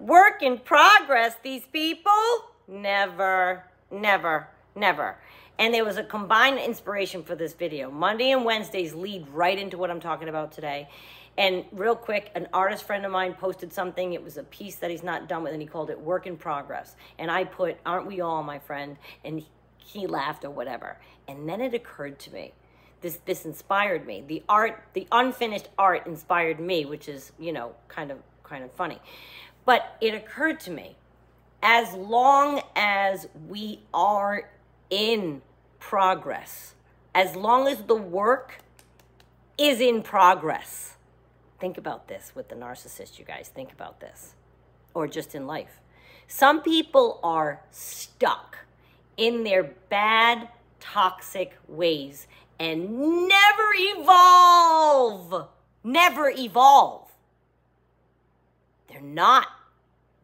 work in progress, these people? Never, never, never. And there was a combined inspiration for this video. Monday and Wednesdays lead right into what I'm talking about today. And real quick, an artist friend of mine posted something. It was a piece that he's not done with, and he called it Work in Progress. And I put, aren't we all, my friend? And he laughed or whatever. And then it occurred to me. This inspired me. The unfinished art inspired me, which is, you know, kind of funny. But it occurred to me, as long as we are in progress, as long as the work is in progress. Think about this with the narcissist, you guys. Think about this. Or just in life. Some people are stuck in their bad, toxic ways and never evolve. Never evolve. They're not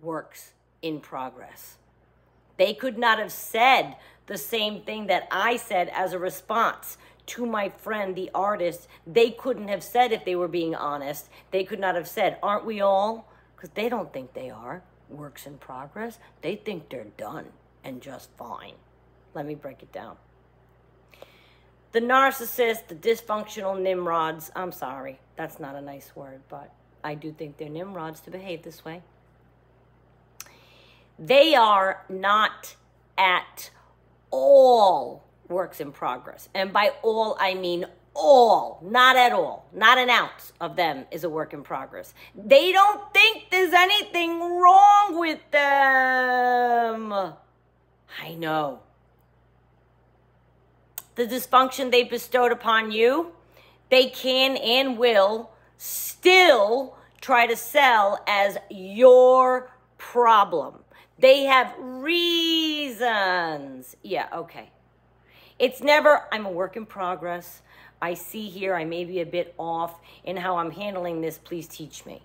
works in progress. They could not have said the same thing that I said as a response to my friend, the artist. They couldn't have said, if they were being honest, they could not have said, aren't we all? Because they don't think they are works in progress. They think they're done and just fine. Let me break it down. The narcissist, the dysfunctional Nimrods, I'm sorry, that's not a nice word, but I do think they're Nimrods to behave this way. They are not at all works in progress. And by all, I mean all, not at all. Not an ounce of them is a work in progress. They don't think there's anything wrong with them. I know. The dysfunction they bestowed upon you, they can and will still try to sell as your problem. They have reasons. Yeah, okay. It's never, I'm a work in progress. I see here I may be a bit off in how I'm handling this. Please teach me.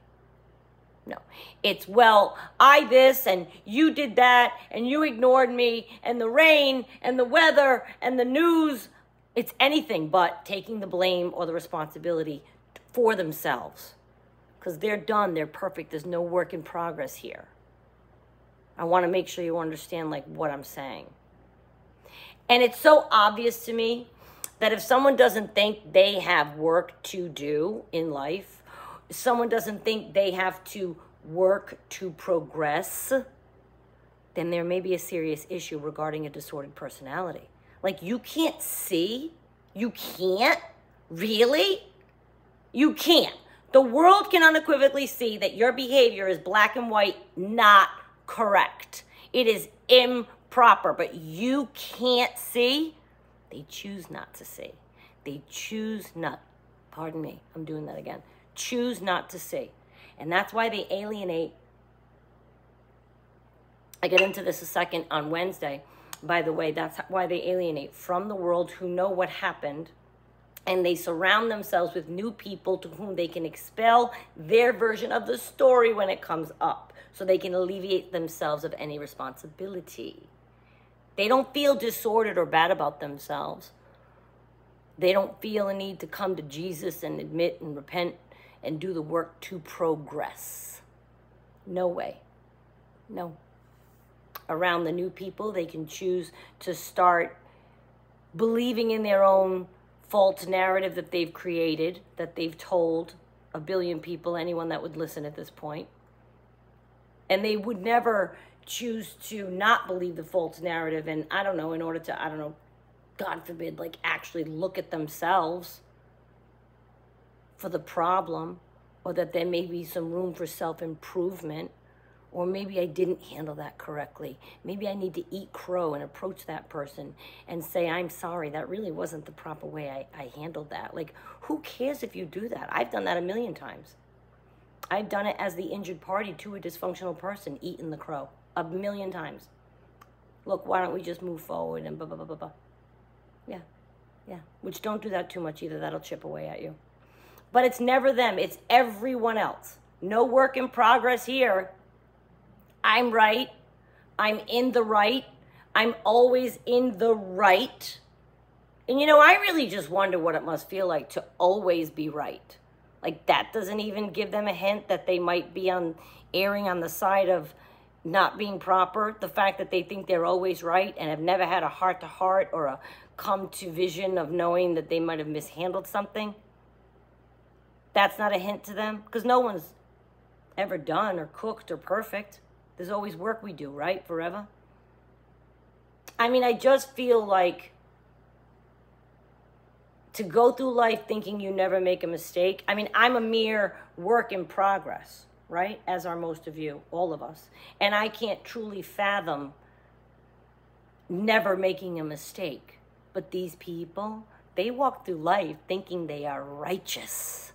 No. It's, well, I this and you did that and you ignored me and the rain and the weather and the news. It's anything but taking the blame or the responsibility for themselves. Because they're done. They're perfect. There's no work in progress here. I want to make sure you understand like what I'm saying. And it's so obvious to me that if someone doesn't think they have work to do in life, someone doesn't think they have to work to progress, then there may be a serious issue regarding a disordered personality. Like, you can't see? You can't? Really? You can't. The world can unequivocally see that your behavior is black and white, not correct. It is improper, but you can't see. They choose not to see. They choose not, pardon me, I'm doing that again. Choose not to see. And that's why they alienate. I get into this a second on Wednesday. By the way, that's why they alienate from the world who know what happened. And they surround themselves with new people to whom they can expel their version of the story when it comes up. So they can alleviate themselves of any responsibility. They don't feel disordered or bad about themselves. They don't feel a need to come to Jesus and admit and repent and do the work to progress. No way. No. Around the new people, they can choose to start believing in their own false narrative that they've created, that they've told a billion people, anyone that would listen at this point. And they would never choose to not believe the false narrative and, I don't know, in order to, I don't know, God forbid, like actually look at themselves for the problem, or that there may be some room for self-improvement, or maybe I didn't handle that correctly. Maybe I need to eat crow and approach that person and say, I'm sorry, that really wasn't the proper way I handled that. Like, who cares if you do that? I've done that a million times. I've done it as the injured party to a dysfunctional person, eating the crow a million times. Look, why don't we just move forward and blah, blah, blah, blah, blah. Yeah, yeah. Which, don't do that too much either. That'll chip away at you. But it's never them. It's everyone else. No work in progress here. I'm right. I'm in the right. I'm always in the right. And you know, I really just wonder what it must feel like to always be right. Like, that doesn't even give them a hint that they might be on erring on the side of not being proper, the fact that they think they're always right and have never had a heart-to-heart or a come-to vision of knowing that they might have mishandled something, that's not a hint to them? Because no one's ever done or cooked or perfect. There's always work we do, right? Forever. I mean, I just feel like to go through life thinking you never make a mistake. I mean, I'm a mere work in progress, right? As are most of you, all of us. And I can't truly fathom never making a mistake. But these people, they walk through life thinking they are righteous.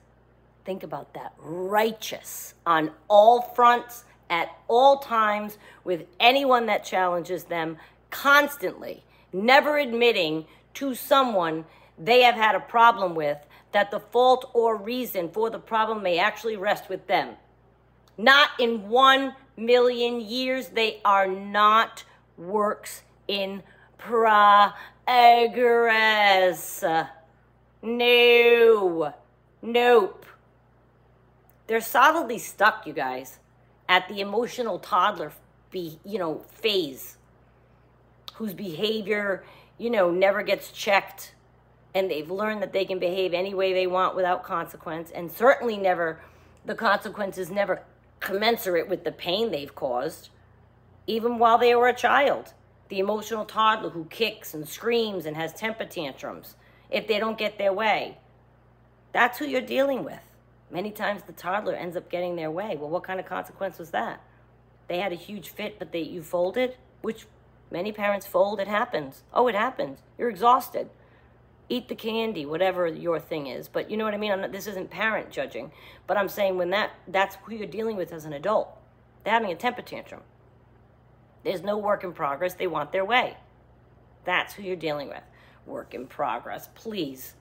Think about that. Righteous on all fronts, at all times, with anyone that challenges them, constantly. Never admitting to someone they have had a problem with that the fault or reason for the problem may actually rest with them. Not in 1,000,000 years. They are not works in progress. No. Nope. They're solidly stuck, you guys, at the emotional toddler phase, whose behavior, never gets checked. And they've learned that they can behave any way they want without consequence. And certainly the consequences never commensurate with the pain they've caused, even while they were a child. The emotional toddler who kicks and screams and has temper tantrums if they don't get their way. That's who you're dealing with. Many times the toddler ends up getting their way. Well, what kind of consequence was that? They had a huge fit, but you folded, which many parents fold. It happens. Oh, it happens. You're exhausted. Eat the candy, whatever your thing is. But you know what I mean? This isn't parent judging. But I'm saying when that's who you're dealing with as an adult. They're having a temper tantrum. There's no work in progress. They want their way. That's who you're dealing with. Work in progress, please.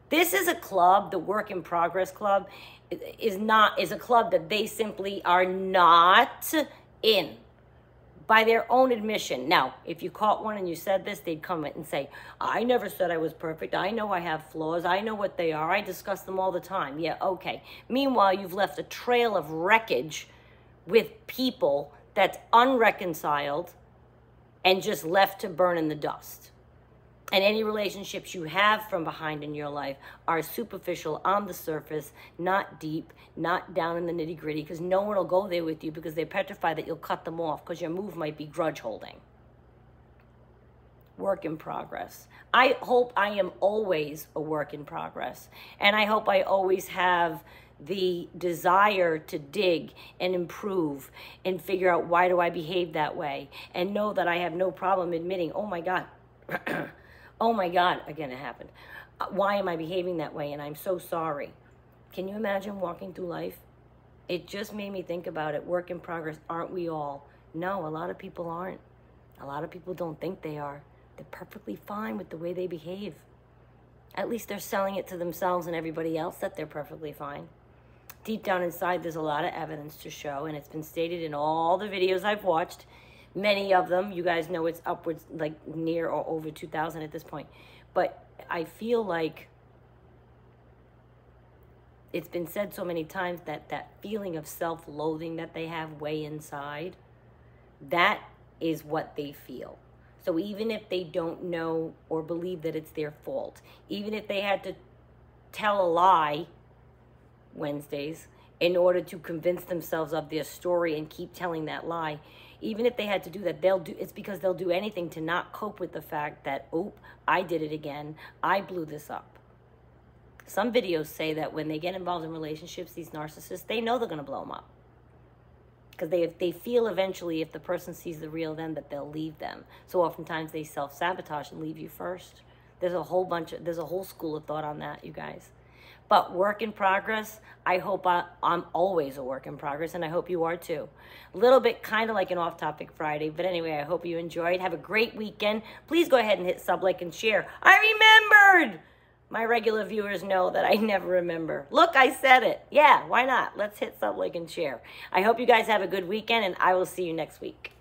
This is a club, the Work in Progress Club, is a club that they simply are not in by their own admission. Now, if you caught one and you said this, they'd come and say, I never said I was perfect. I know I have flaws. I know what they are. I discuss them all the time. Yeah, okay. Meanwhile, you've left a trail of wreckage with people that's unreconciled and just left to burn in the dust. And any relationships you have from behind in your life are superficial, on the surface, not deep, not down in the nitty gritty, because no one will go there with you because they're petrified that you'll cut them off because your move might be grudge holding. Work in progress. I hope I am always a work in progress. And I hope I always have the desire to dig and improve and figure out why do I behave that way, and know that I have no problem admitting, oh my God, oh my God, again it happened. Why am I behaving that way? And I'm so sorry. Can you imagine walking through life? It just made me think about it. Work in progress, aren't we all? No, a lot of people aren't. A lot of people don't think they are. They're perfectly fine with the way they behave. At least they're selling it to themselves and everybody else that they're perfectly fine. Deep down inside, there's a lot of evidence to show, and it's been stated in all the videos I've watched. Many of them, you guys know it's upwards, like near or over 2,000 at this point. But I feel like it's been said so many times that that feeling of self-loathing that they have way inside, that is what they feel. So even if they don't know or believe that it's their fault, even if they had to tell a lie Wednesdays in order to convince themselves of their story and keep telling that lie, even if they had to do that, it's because they'll do anything to not cope with the fact that, oh, I did it again. I blew this up. Some videos say that when they get involved in relationships, these narcissists, they know they're going to blow them up. Because they feel eventually, if the person sees the real them, that they'll leave them. So oftentimes they self-sabotage and leave you first. There's a whole school of thought on that, you guys. But work in progress, I hope I'm always a work in progress, and I hope you are too. A little bit kind of like an off-topic Friday, but anyway, I hope you enjoyed. Have a great weekend. Please go ahead and hit sub, like, and share. I remembered! My regular viewers know that I never remember. Look, I said it. Yeah, why not? Let's hit sub, like, and share. I hope you guys have a good weekend, and I will see you next week.